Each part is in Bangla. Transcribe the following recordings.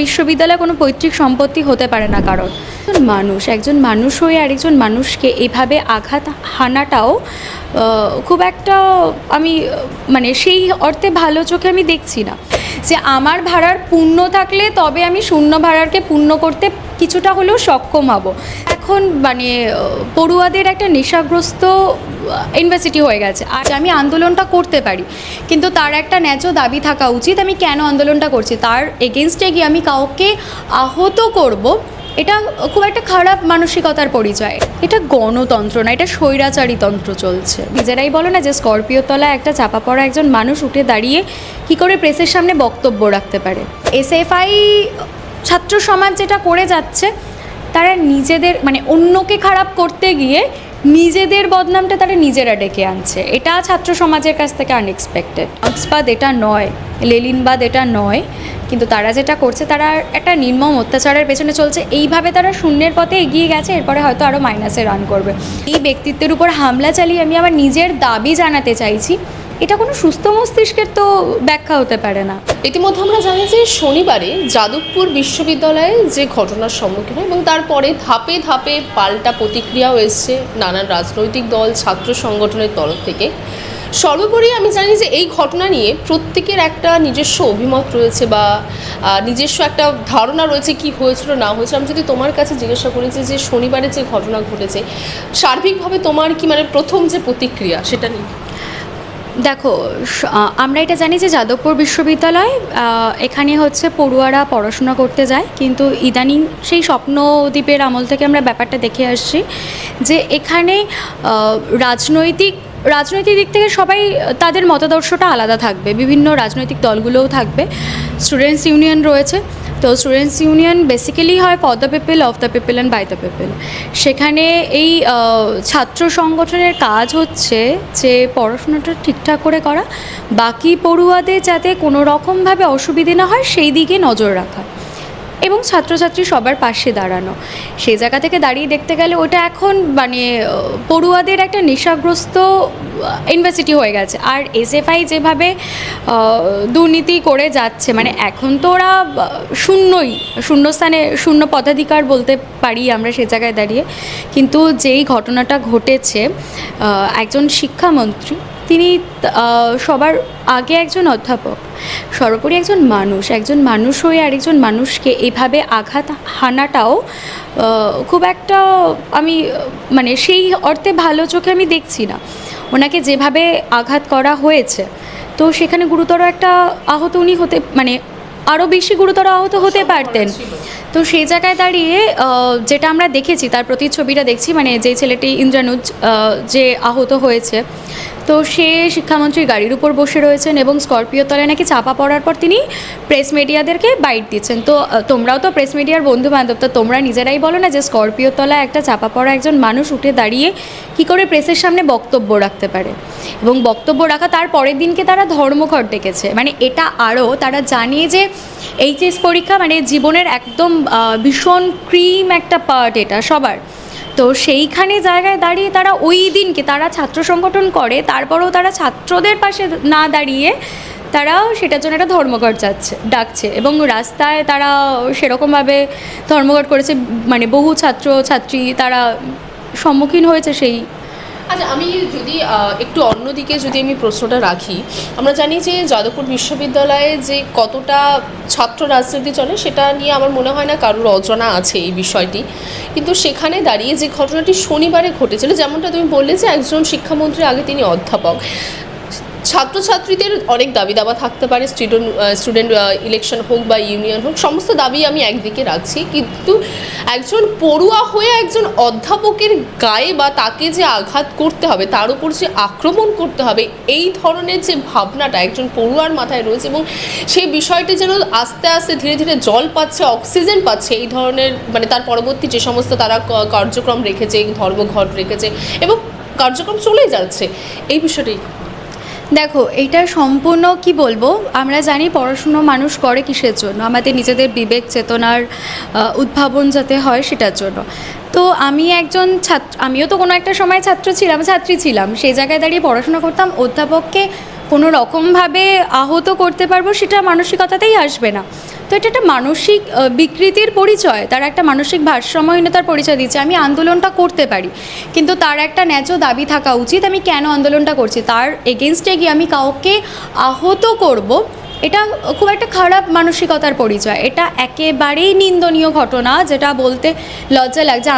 বিশ্ববিদ্যালয় কোনো পৈতৃক সম্পত্তি হতে পারে না কারণ একজন মানুষ হয়ে আরেকজন মানুষকে এভাবে আঘাত হানাটাও খুব একটা আমি সেই অর্থে ভালো চোখে আমি দেখছি না যে আমার ভাড়ার পূর্ণ থাকলে তবে আমি শূন্য ভাড়ারকে পূর্ণ করতে কিছুটা হলেও সক্ষম হব। এখন পড়ুয়াদের একটা নেশাগ্রস্ত ইউনিভার্সিটি হয়ে গেছে আর আমি আন্দোলনটা করতে পারি, কিন্তু তার একটা ন্যায্য দাবি থাকা উচিত। আমি কেন আন্দোলনটা করছি, তার এগেনস্টে গিয়ে আমি কাউকে আহত করব, এটা খুব একটা খারাপ মানসিকতার পরিচয়। এটা গণতন্ত্র না, এটা স্বৈরাচারী তন্ত্র চলছে। নিজেরাই বলো না যে স্করপিও তলায় একটা চাপা পড়া একজন মানুষ উঠে দাঁড়িয়ে কি করে প্রেসের সামনে বক্তব্য রাখতে পারে। এসএফআই ছাত্র সমাজ যেটা করে যাচ্ছে, তারা নিজেদের অন্যকে খারাপ করতে গিয়ে নিজেদের বদনামটা তারা নিজেরা ডেকে আনছে। এটা ছাত্র সমাজের কাছ থেকে আনএক্সপেক্টেড। মার্ক্সবাদ এটা নয়, লেনিনবাদ এটা নয়, কিন্তু তারা যেটা করছে তারা একটা নির্মম অত্যাচারের পেছনে চলছে। এইভাবে তারা শূন্যের পথে এগিয়ে গেছে, এরপরে হয়তো আরও মাইনাসে রান করবে। এই ব্যক্তিত্বের উপর হামলা চালিয়ে আমি আমার নিজের দাবি জানাতে চাইছি, এটা কোনো সুস্থ মস্তিষ্কের তো ব্যাখ্যা হতে পারে না। ইতিমধ্যে আমরা জানি যে শনিবারে যাদবপুর বিশ্ববিদ্যালয়ে যে ঘটনার সম্মুখীন হয় এবং তারপরে ধাপে ধাপে পাল্টা প্রতিক্রিয়াও এসছে নানান রাজনৈতিক দল, ছাত্র সংগঠনের তরফ থেকে। সর্বোপরি আমি জানি যে এই ঘটনা নিয়ে প্রত্যেকের একটা নিজস্ব অভিমত রয়েছে বা নিজস্ব একটা ধারণা রয়েছে কি হয়েছিল না হয়েছিল। আমি যদি তোমার কাছে জিজ্ঞাসা করি যে শনিবারে যে ঘটনা ঘটেছে, সার্বিকভাবে তোমার কি প্রথম যে প্রতিক্রিয়া সেটা নিয়ে? দেখো, আমরা এটা জানি যে যাদবপুর বিশ্ববিদ্যালয় এখানে পড়ুয়ারা পড়াশোনা করতে যায়, কিন্তু ইদানিং সেই স্বপ্নদ্বীপের আমল থেকে আমরা ব্যাপারটা দেখে আসছি যে এখানে রাজনৈতিক দিক থেকে সবাই তাদের মতাদর্শটা আলাদা থাকবে। বিভিন্ন রাজনৈতিক দলগুলোও থাকবে, স্টুডেন্টস ইউনিয়ন রয়েছে। তো স্টুডেন্টস ইউনিয়ন বেসিক্যালি হয় for the people, of the people and by the people. সেখানে এই ছাত্র সংগঠনের কাজ হচ্ছে যে পড়াশোনাটা ঠিকঠাক করে করা, বাকি পড়ুয়াদের যাতে কোনো রকমভাবে অসুবিধে না হয় সেই দিকে নজর রাখা এবং ছাত্রছাত্রী সবার পাশে দাঁড়ানো। সেই জায়গা থেকে দাঁড়িয়ে দেখতে গেলে ওটা এখন পড়ুয়াদের একটা নেশাগ্রস্ত ইউনিভার্সিটি হয়ে গেছে। আর এসএফআই যেভাবে দুর্নীতি করে যাচ্ছে, এখন তো ওরা শূন্যস্থানে শূন্য পদাধিকার বলতে পারি আমরা সে জায়গায় দাঁড়িয়ে। কিন্তু যেই ঘটনাটা ঘটেছে, একজন শিক্ষামন্ত্রী, তিনি সবার আগে একজন অধ্যাপক, সর্বোপরি একজন মানুষ হয়ে আরেকজন মানুষকে এভাবে আঘাত হানাটাও খুব একটা আমি সেই অর্থে ভালো চোখে আমি দেখছি না। ওনাকে যেভাবে আঘাত করা হয়েছে, তো সেখানে গুরুতর একটা আহত উনি হতে আরও বেশি গুরুতর আহত হতে পারতেন। তো সেই জায়গায় দাঁড়িয়ে যেটা আমরা দেখেছি, তার প্রতিচ্ছবিটা দেখছি, যে ছেলেটি ইন্দ্রানুজ যে আহত হয়েছে, তো সে শিক্ষামন্ত্রীর গাড়ির উপর বসে রয়েছেন এবং স্করপিও তলায় নাকি চাপা পড়ার পর তিনি প্রেস মিডিয়াদেরকে বাইট দিচ্ছেন। তো তোমরাও তো প্রেস মিডিয়ার বন্ধু বান্ধব, তো তোমরা নিজেরাই বলো না যে স্করপিও তলায় একটা চাপা পড়া একজন মানুষ উঠে দাঁড়িয়ে কী করে প্রেসের সামনে বক্তব্য রাখতে পারে, এবং বক্তব্য রাখা তার পরের দিনকে তারা ধর্মঘট ডেকেছে। এটা আরও তারা জানে যে এইচএস পরীক্ষা জীবনের একদম ভীষণ ক্রিম একটা পার্ট এটা সবার। তো সেইখানে জায়গায় দাঁড়িয়ে তারা ওই দিনকে তারা ছাত্র সংগঠন করে, তারপরেও তারা ছাত্রদের পাশে না দাঁড়িয়ে তারাও সেটার জন্য একটা ধর্মঘট ডাকছে এবং রাস্তায় তারা সেরকমভাবে ধর্মঘট করেছে। বহু ছাত্রছাত্রী তারা সম্মুখীন হয়েছে সেই। আচ্ছা, আমি যদি একটু অন্যদিকে আমি প্রশ্নটা রাখি, আমরা জানি যে যাদবপুর বিশ্ববিদ্যালয়ে যে কতটা ছাত্র রাজনীতি চলে সেটা নিয়ে আমার মনে হয় না কারোর অজানা আছে এই বিষয়টি। কিন্তু সেখানে দাঁড়িয়ে যে ঘটনাটি শনিবারে ঘটেছিল, যেমনটা তুমি বললে যে একজন শিক্ষামন্ত্রী, আগে তিনি অধ্যাপক, ছাত্রছাত্রীদের অনেক দাবি দাবা থাকতে পারে, স্টুডেন্ট ইলেকশন হোক বা ইউনিয়ন হোক, সমস্ত দাবি আমি একদিকে রাখছি, কিন্তু একজন পড়ুয়া হয়ে একজন অধ্যাপকের গায়ে বা তাকে যে আঘাত করতে হবে, তার উপর যে আক্রমণ করতে হবে, এই ধরনের যে ভাবনাটা একজন পড়ুয়ার মাথায় রয়েছে এবং সেই বিষয়টি যেন আস্তে আস্তে ধীরে ধীরে জল পাচ্ছে, অক্সিজেন পাচ্ছে, এই ধরনের তার পরবর্তী যে সমস্ত তারা কার্যক্রম রেখেছে, ধর্মঘট রেখেছে এবং কার্যক্রম চলেই যাচ্ছে, এই বিষয়টি। দেখো, এইটা সম্পূর্ণ কি বলবো, আমরা জানি পড়াশুনো মানুষ করে কিসের জন্য, আমাদের নিজেদের বিবেক চেতনার উদ্ভাবন যাতে হয় সেটার জন্য। তো আমি একজন আমিও তো কোনো একটা সময় ছাত্রী ছিলাম, সেই জায়গায় দাঁড়িয়ে পড়াশোনা করতাম। অধ্যাপককে কোনো রকমভাবে আহত করতে পারবো সেটা মানসিকতাতেই আসবে না। তো এটা একটা মানসিক বিকৃতির পরিচয়, তারা একটা মানসিক ভারসাম্যহীনতার পরিচয় দিচ্ছে। আমি আন্দোলনটা করতে পারি, কিন্তু তার একটা ন্যায্য দাবি থাকা উচিত। আমি কেন আন্দোলনটা করছি, তার এগেনস্টে গিয়ে আমি কাউকে আহত করব, এটা খুব একটা খারাপ মানসিকতার পরিচয়। এটা একেবারেই নিন্দনীয় ঘটনা, যেটা বলতে লজ্জা লাগছে।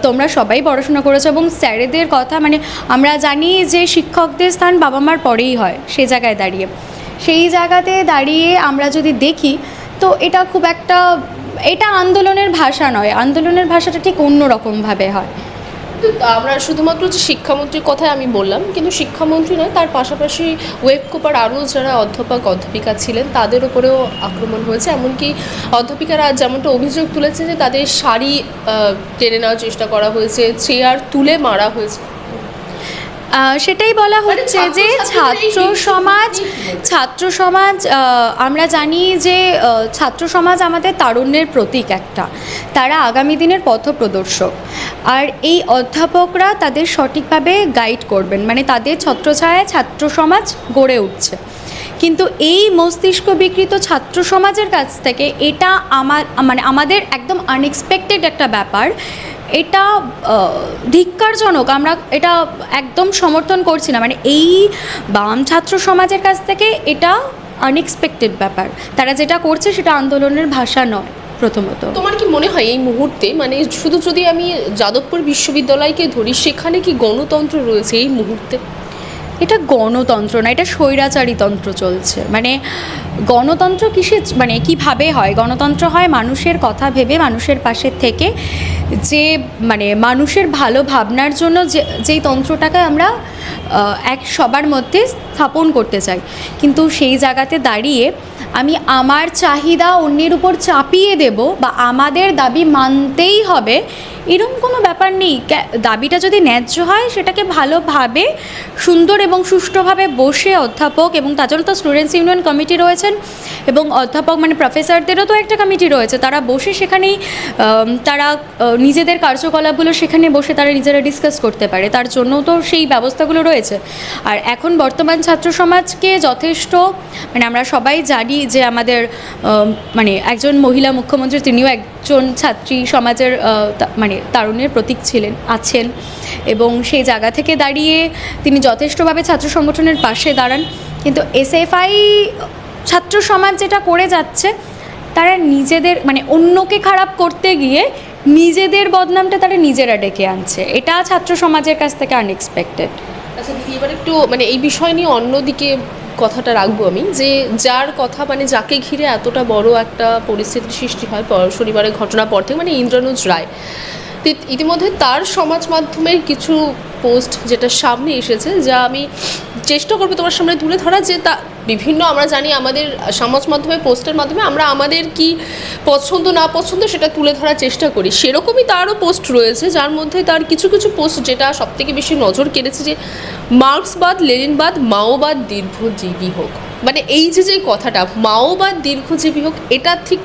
তোমরা সবাই পড়াশোনা করেছো এবং স্যারেদের কথা, মানে আমরা জানি যে শিক্ষকদের স্থান বাবা মার পরেই হয়। সেই জায়গায় দাঁড়িয়ে, সেই জায়গাতে দাঁড়িয়ে আমরা যদি দেখি, তো এটা খুব একটা, এটা আন্দোলনের ভাষা নয়। আন্দোলনের ভাষাটা ঠিক অন্য রকমভাবে হয়। আমরা শুধুমাত্র যে শিক্ষামন্ত্রীর কথাই আমি বললাম, কিন্তু শিক্ষামন্ত্রী নয়, তার পাশাপাশি ওয়েবকোপার আরও যারা অধ্যাপক অধ্যাপিকা ছিলেন তাদের উপরেও আক্রমণ হয়েছে। এমনকি অধ্যাপিকারা যেমনটা অভিযোগ তুলেছেন যে তাদের শাড়ি টেনে নেওয়ার চেষ্টা করা হয়েছে, চেয়ার তুলে মারা হয়েছে। সেটাই বলা হচ্ছে যে ছাত্র সমাজ আমরা জানি যে ছাত্র সমাজ আমাদের তারুণ্যের প্রতীক একটা, তারা আগামী দিনের পথপ্রদর্শক। আর এই অধ্যাপকরা তাদের সঠিকভাবে গাইড করবেন, মানে তাদের ছত্রছায়ায় ছাত্র সমাজ গড়ে উঠছে। কিন্তু এই মস্তিষ্ক বিকৃত ছাত্র সমাজের কাছ থেকে এটা আমাদের একদম আনএক্সপেক্টেড একটা ব্যাপার। এটা ধিক্কারজনক, আমরা এটা একদম সমর্থন করছি না। মানে এই বাম ছাত্র সমাজের কাছ থেকে এটা আনএক্সপেক্টেড ব্যাপার। তারা যেটা করছে সেটা আন্দোলনের ভাষা নয়। প্রথমত, তোমার কি মনে হয় এই মুহূর্তে, মানে শুধু যদি আমি যাদবপুর বিশ্ববিদ্যালয়কে ধরি, সেখানে কি গণতন্ত্র রয়েছে এই মুহূর্তে? এটা গণতন্ত্র না, এটা স্বৈরাচারী তন্ত্র চলছে। মানে গণতন্ত্র মানে কিভাবে হয়? গণতন্ত্র হয় মানুষের কথা ভেবে, মানুষের পাশে থেকে, যে মানে মানুষের ভালো ভাবনার জন্য যেই তন্ত্রটাকে আমরা সবার মধ্যে স্থাপন করতে চাই। কিন্তু সেই জায়গাতে দাঁড়িয়ে আমি আমার চাহিদা অন্যের উপর চাপিয়ে দেব বা আমাদের দাবি মানতেই হবে, এরকম কোনো ব্যাপার নেই। দাবিটা যদি ন্যায্য হয় সেটাকে ভালোভাবে, সুন্দর এবং সুষ্ঠুভাবে বসে অধ্যাপক, এবং তার জন্য তো স্টুডেন্টস ইউনিয়ন কমিটি রয়েছেন, এবং অধ্যাপক মানে প্রফেসরদেরও তো একটা কমিটি রয়েছে, তারা বসে সেখানেই তারা নিজেদের কার্যকলাপগুলো সেখানে বসে তারা নিজেরা ডিসকাস করতে পারে। তার জন্য তো সেই ব্যবস্থাগুলো রয়েছে। আর এখন বর্তমান ছাত্র সমাজকে যথেষ্ট, মানে আমরা সবাই জানি যে আমাদের মানে একজন মহিলা মুখ্যমন্ত্রী, তিনিও একজন ছাত্রী সমাজের মানে তারুণ্যের প্রতীক আছেন, এবং সেই জায়গা থেকে দাঁড়িয়ে তিনি যথেষ্টভাবে ছাত্র সংগঠনের পাশে দাঁড়ান। কিন্তু এসএফআই ছাত্র সমাজ যেটা করে যাচ্ছে, তারা নিজেদের মানে অন্যকে খারাপ করতে গিয়ে নিজেদের বদনামটা তারা নিজেরা ডেকে আনছে। এটা ছাত্র সমাজের কাছ থেকে আনএক্সপেক্টেড। আচ্ছা দিদি, এবার একটু মানে এই বিষয় নিয়ে অন্যদিকে কথাটা রাখবো আমি, যে যার কথা মানে যাকে ঘিরে এতটা বড় একটা পরিস্থিতির সৃষ্টি হয় শনিবারের ঘটনার পর থেকে, মানে ইন্দ্রানুজ রায়, ইতিমধ্যে তার সমাজ মাধ্যমের কিছু পোস্ট যেটা সামনে এসেছে, যা আমি চেষ্টা করবো তোমার সামনে তুলে ধরা। যে তা বিভিন্ন, আমরা জানি আমাদের সমাজ মাধ্যমে পোস্টের মাধ্যমে আমরা আমাদের কি পছন্দ না পছন্দ সেটা তুলে ধরার চেষ্টা করি। সেরকমই তারও পোস্ট রয়েছে, যার মধ্যে তার কিছু কিছু পোস্ট যেটা সবথেকে বেশি নজর কেড়েছে, যে মার্ক্সবাদ লেনিনবাদ মাওবাদ দীর্ঘজীবী হোক। মানে এই যে কথাটা মাওবাদ দীর্ঘজীবী হোক, এটা ঠিক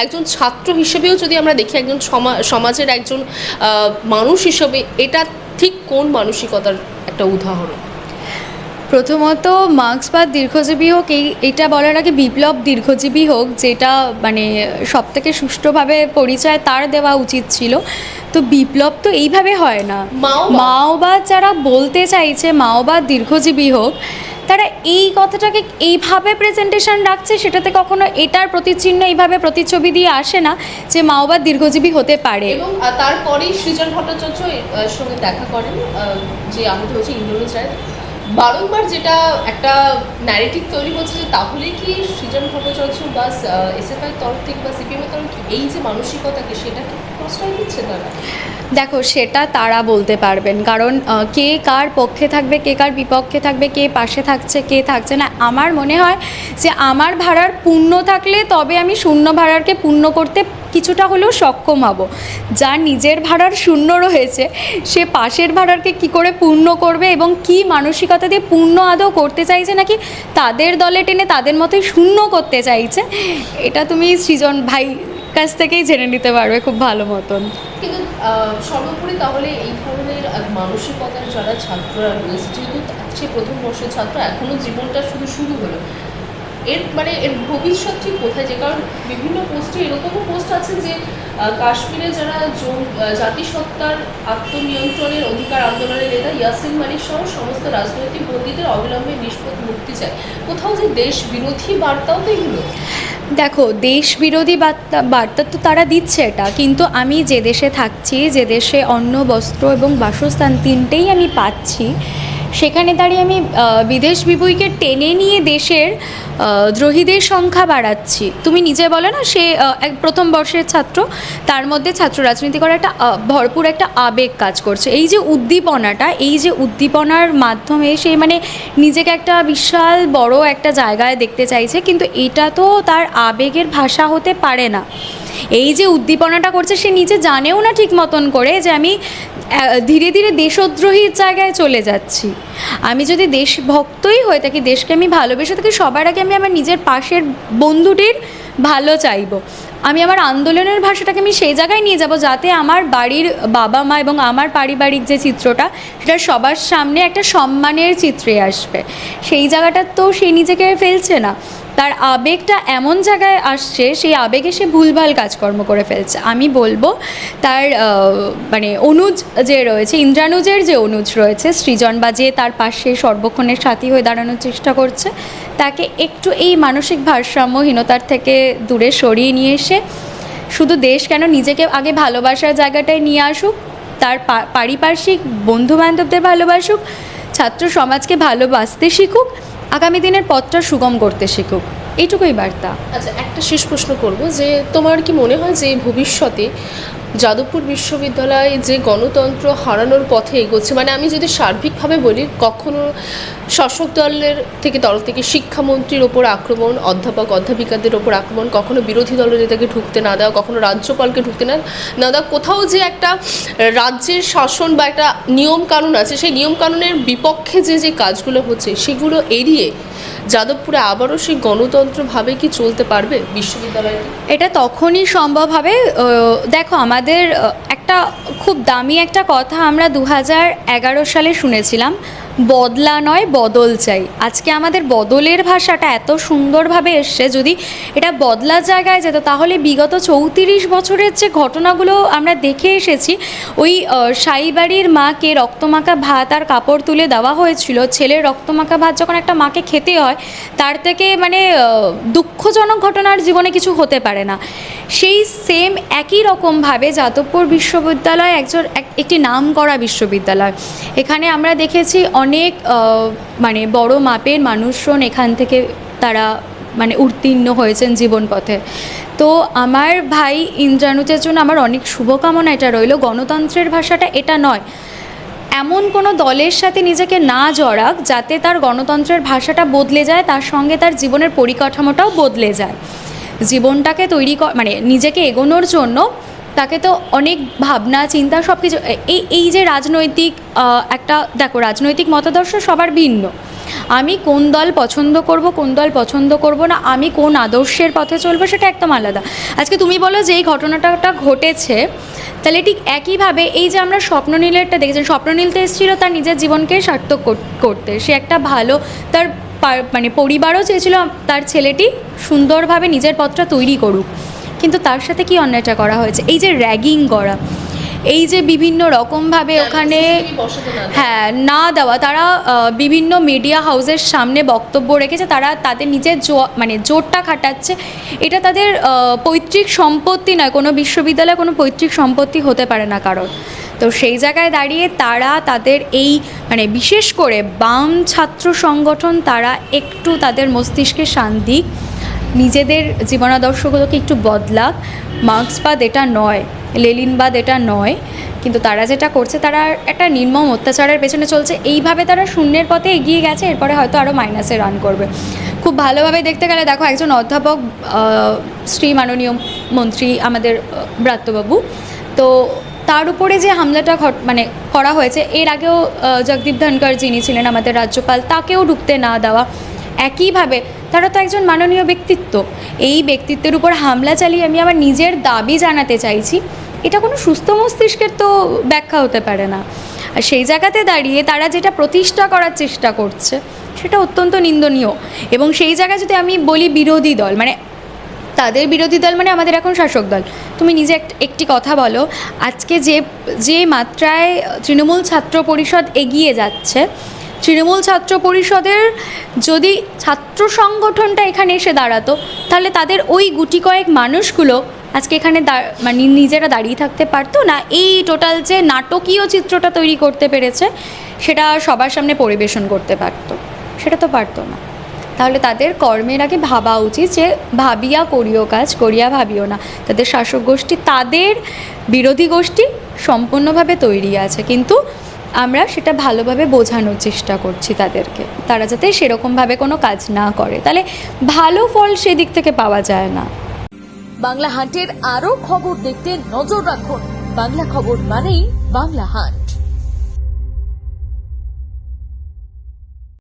একজন ছাত্র হিসেবেও যদি আমরা দেখি, একজন সমাজের একজন মানুষ হিসেবে এটা ঠিক কোন মানসিকতার একটা উদাহরণ? প্রথমত মার্ক্সবাদ দীর্ঘজীবী হোক, এইটা বলার আগে বিপ্লব দীর্ঘজীবী হোক, যেটা মানে সবথেকে সুষ্ঠুভাবে পরিচয় তার দেওয়া উচিত ছিল। তো বিপ্লব তো এইভাবে হয় না। মাওবাদ যারা বলতে চাইছে মাওবাদ দীর্ঘজীবী হোক, তারা এই কথাটাকে এইভাবে প্রেজেন্টেশন রাখছে, সেটাতে কখনো এটার প্রতিচিহ্ন এইভাবে প্রতিচ্ছবি দিয়ে আসে না যে মাওবাদ দীর্ঘজীবী হতে পারে। এবং তারপরেই সৃজন ভট্টাচার্য সঙ্গে দেখা করেন, যে আহত হয়েছে ইন্দ্রানুজ রায়। বারংবার যেটা একটা ন্যারেটিভ তৈরি হচ্ছে, যে তাহলে কি সৃজন ভট্টাচার্য বা এসএফআই তরফ থেকে বা সিপিএমের তরফ থেকে এই যে মানসিকতাকে, সেটাকে প্রশ্রয় দিচ্ছে তারা? দেখো, সেটা তারা বলতে পারবেন, কারণ কে কার পক্ষে থাকবে, কে কার বিপক্ষে থাকবে, কে পাশে থাকছে, কে থাকছে না। আমার মনে হয় যে আমার ভাড়ার পূর্ণ থাকলে তবে আমি শূন্য ভাড়ারকে পূর্ণ করতে কিছুটা হলেও সক্ষম হব। যার নিজের ভাড়ার শূন্য রয়েছে, সে পাশের ভাড়ারকে কি করে পূর্ণ করবে, এবং কি মানসিকতা দিয়ে পূর্ণ আদৌ করতে চাইছে, নাকি তাদের দলে টেনে তাদের মতোই শূন্য করতে চাইছে, এটা তুমি সৃজন ভাই কাছ থেকেই জেনে নিতে পারবে খুব ভালো মতন। কিন্তু সর্বোপরি তাহলে এই ধরনের মানসিকতার যারা ছাত্ররা রয়েছে, যেহেতু সে প্রথম বর্ষের ছাত্র, এখনও জীবনটা শুধু শুরু হলো, এর ভবিষ্যৎ ঠিক কোথায়? যে কারণ বিভিন্ন পোস্টে এরকমও পোস্ট আছে যে কাশ্মীরে যারা জাতিসত্তার আত্মনিয়ন্ত্রণের অধিকার আন্দোলনের নেতা ইয়াসিন মালিক সহ সমস্ত রাজনৈতিক বন্দীদের অবিলম্বে নিষ্পত্তি মুক্তি চায়। কোথাও যে দেশ বিরোধী বার্তাও তো এগুলো। দেখো, দেশ বিরোধী বার্তা তো তারা দিচ্ছে এটা, কিন্তু আমি যে দেশে থাকছি, যে দেশে অন্ন, বস্ত্র এবং বাসস্থান তিনটেই আমি পাচ্ছি, সেখানে দাঁড়িয়ে আমি বিদেশ বিভূঁইকে টেনে নিয়ে দেশের দ্রোহীদের সংখ্যা বাড়াচ্ছি। তুমি নিজে বলো না, সে এক প্রথম বর্ষের ছাত্র, তার মধ্যে ছাত্র রাজনীতি করার একটা ভরপুর একটা আবেগ কাজ করছে। এই যে উদ্দীপনাটা, এই যে উদ্দীপনার মাধ্যমে সে মানে নিজেকে একটা বিশাল বড় একটা জায়গায় দেখতে চাইছে, কিন্তু এটা তো তার আবেগের ভাষা হতে পারে না। এই যে উদ্দীপনাটা করছে, সে নিজে জানেও না ঠিক মতন করে যে আমি ধীরে ধীরে দেশদ্রোহীর জায়গায় চলে যাচ্ছি। আমি যদি দেশভক্তই হয়ে থাকি, দেশকে আমি ভালোবেসে থাকি, সবার আগে আমি আমার নিজের পাশের বন্ধুটির ভালো চাইবো। আমি আমার আন্দোলনের ভাষাটাকে আমি সেই জায়গায় নিয়ে যাব যাতে আমার বাড়ির বাবা মা এবং আমার পারিবারিক যে চিত্রটা, সেটা সবার সামনে একটা সম্মানের চিত্রে আসবে। সেই জায়গাটা তো সে নিজেকে ফেলছে না, তার আবেগটা এমন জায়গায় আসছে, সেই আবেগে সে ভুলভাল কাজকর্ম করে ফেলছে। আমি বলবো তার মানে অনুজ যে রয়েছে, ইন্দ্রানুজের যে অনুজ রয়েছে সৃজন, বা যে তার পাশে সর্বক্ষণের সাথী হয়ে দাঁড়ানোর চেষ্টা করছে, তাকে একটু এই মানসিক ভারসাম্যহীনতার থেকে দূরে সরিয়ে নিয়ে এসে শুধু দেশ কেন, নিজেকে আগে ভালোবাসার জায়গাটায় নিয়ে আসুক, তার পারিপার্শ্বিক বন্ধুবান্ধবদের ভালোবাসুক, ছাত্র সমাজকে ভালোবাসতে শিখুক, আগামী দিনের পথটা সুগম করতে শিখুক। এইটুকুই বার্তা। আচ্ছা, একটা শেষ প্রশ্ন করব যে তোমার কি মনে হয় যে ভবিষ্যতে যাদবপুর বিশ্ববিদ্যালয় যে গণতন্ত্র হারানোর পথে এগোচ্ছে, মানে আমি যদি সার্বিকভাবে বলি, কখনো শাসক দলের তরফ থেকে শিক্ষামন্ত্রীর ওপর আক্রমণ, অধ্যাপক অধ্যাপিকাদের ওপর আক্রমণ, কখনো বিরোধী দলের নেতাকে ঢুকতে না দেওয়া, কখনো রাজ্যপালকে ঢুকতে না দেওয়া, কোথাও যে একটা রাজ্যের শাসন বা একটা নিয়মকানুন আছে, সেই নিয়মকানুনের বিপক্ষে যে কাজগুলো হচ্ছে, সেগুলো এড়িয়ে যাদবপুরে আবারও সেই গণতন্ত্রভাবে কি চলতে পারবে বিশ্ববিদ্যালয়টি? এটা তখনই সম্ভব হবে। দেখো, আমাদের একটা খুব দামি একটা কথা আমরা 2011 সালে শুনেছিলাম, বদলা নয় বদল চাই। আজকে আমাদের বদলের ভাষাটা এত সুন্দরভাবে এসছে, যদি এটা বদলার জায়গায় যেত তাহলে বিগত 34 বছরের যে ঘটনাগুলো আমরা দেখে এসেছি, ওই সাইবাড়ির মাকে রক্তমাখা ভাত আর কাপড় তুলে দেওয়া হয়েছিল, ছেলের রক্তমাখা ভাত যখন একটা মাকে খেতে হয়, তার থেকে মানে দুঃখজনক ঘটনার জীবনে কিছু হতে পারে না। সেই সেম একই রকমভাবে যাদবপুর বিশ্ববিদ্যালয় একটি নামকরা বিশ্ববিদ্যালয়। এখানে আমরা দেখেছি অনেক মানে বড় মাপের মানুষজন এখান থেকে তারা মানে উত্তীর্ণ হয়েছেন জীবন পথে। তো আমার ভাই ইন্দ্রানুজের জন্য আমার অনেক শুভকামনা এটা রইল। গণতন্ত্রের ভাষাটা এটা নয়, এমন কোনো দলের সাথে নিজেকে না জড়াক যাতে তার গণতন্ত্রের ভাষাটা বদলে যায়, তার সঙ্গে তার জীবনের পরিকাঠামোটাও বদলে যায়। জীবনটাকে তৈরি মানে নিজেকে এগোনোর জন্য তাকে তো অনেক ভাবনা চিন্তা সব কিছু, এই যে রাজনৈতিক একটা, দেখো রাজনৈতিক মতাদর্শ সবার ভিন্ন। আমি কোন দল পছন্দ করব, কোন দল পছন্দ করব না, আমি কোন আদর্শের পথে চলবো, সেটা একদম আলাদা। আজকে তুমি বলো যে এই ঘটনাটা ঘটেছে, তাহলে ঠিক একইভাবে এই যে আমরা স্বপ্ননীলেরটা দেখেছি, স্বপ্ননীল তো এসেছিল তার নিজের জীবনকে সার্থক করতে, সে একটা ভালো, তার মানে পরিবারও চেয়েছিল তার ছেলেটি সুন্দরভাবে নিজের পথটা তৈরি করুক, কিন্তু তার সাথে কি অন্যায়টা করা হয়েছে, এই যে র্যাগিং করা, এই যে বিভিন্ন রকমভাবে ওখানে হ্যাঁ না দেওয়া, তারা বিভিন্ন মিডিয়া হাউসের সামনে বক্তব্য রেখেছে, তারা তাদের নিজের মানে জোরটা খাটাচ্ছে। এটা তাদের পৈতৃক সম্পত্তি নয়, কোনো বিশ্ববিদ্যালয় কোনো পৈতৃক সম্পত্তি হতে পারে না কারণ। তো সেই জায়গায় দাঁড়িয়ে তারা তাদের এই মানে বিশেষ করে বাম ছাত্র সংগঠন, তারা একটু তাদের মস্তিষ্কে শান্তি, নিজেদের জীবনাদর্শগুলোকে একটু বদলাক। মার্ক্সবাদ এটা নয়, লেনিনবাদ এটা নয়, কিন্তু তারা যেটা করছে, তারা একটা নির্মম অত্যাচারের পেছনে চলছে। এইভাবে তারা শূন্যের পথে এগিয়ে গেছে, এরপরে হয়তো আরও মাইনাসে রান করবে। খুব ভালোভাবে দেখতে গেলে দেখো, একজন অধ্যাপক শ্রী মাননীয় মন্ত্রী আমাদের ব্রাত্যবাবু, তো তার উপরে যে হামলাটা মানে করা হয়েছে, এর আগেও জগদীপ ধনকর যিনি ছিলেন আমাদের রাজ্যপাল, তাকেও ঢুকতে না দেওয়া, একইভাবে তারা তো একজন মাননীয় ব্যক্তিত্ব। এই ব্যক্তিত্বের উপর হামলা চালিয়ে আমি আমার নিজের দাবি জানাতে চাইছি, এটা কোনো সুস্থ মস্তিষ্কের তো ব্যাখ্যা হতে পারে না। আর সেই জায়গাতে দাঁড়িয়ে তারা যেটা প্রতিষ্ঠা করার চেষ্টা করছে, সেটা অত্যন্ত নিন্দনীয়। এবং সেই জায়গায় যদি আমি বলি বিরোধী দল, মানে তাদের বিরোধী দল মানে আমাদের এখন শাসক দল, তুমি নিজে একটি কথা বলো, আজকে যে মাত্রায় তৃণমূল ছাত্র পরিষদ এগিয়ে যাচ্ছে, তৃণমূল ছাত্র পরিষদের যদি ছাত্র সংগঠনটা এখানে এসে দাঁড়াতো, তাহলে তাদের ওই গুটি কয়েক মানুষগুলো আজকে এখানে মানে নিজেরা দাঁড়িয়ে থাকতে পারতো না। এই টোটাল যে নাটকীয় চিত্রটা তৈরি করতে পেরেছে সেটা সবার সামনে পরিবেশন করতে পারতো, সেটা তো পারতো না। তাহলে তাদের কর্মের আগে ভাবা উচিত যে ভাবিয়া করিও কাজ, করিয়া ভাবিও না। তাদের শাসক গোষ্ঠী, তাদের বিরোধী গোষ্ঠী সম্পূর্ণভাবে তৈরি আছে, কিন্তু আমরা সেটা ভালোভাবে বোঝানোর চেষ্টা করছি তাদেরকে, তারা যাতে সেরকমভাবে কোনো কাজ না করে, তাহলে ভালো ফল সেদিক থেকে পাওয়া যায় না। বাংলা হান্টের আরও খবর দেখতে নজর রাখুন। বাংলা খবর মানেই বাংলা হান্ট।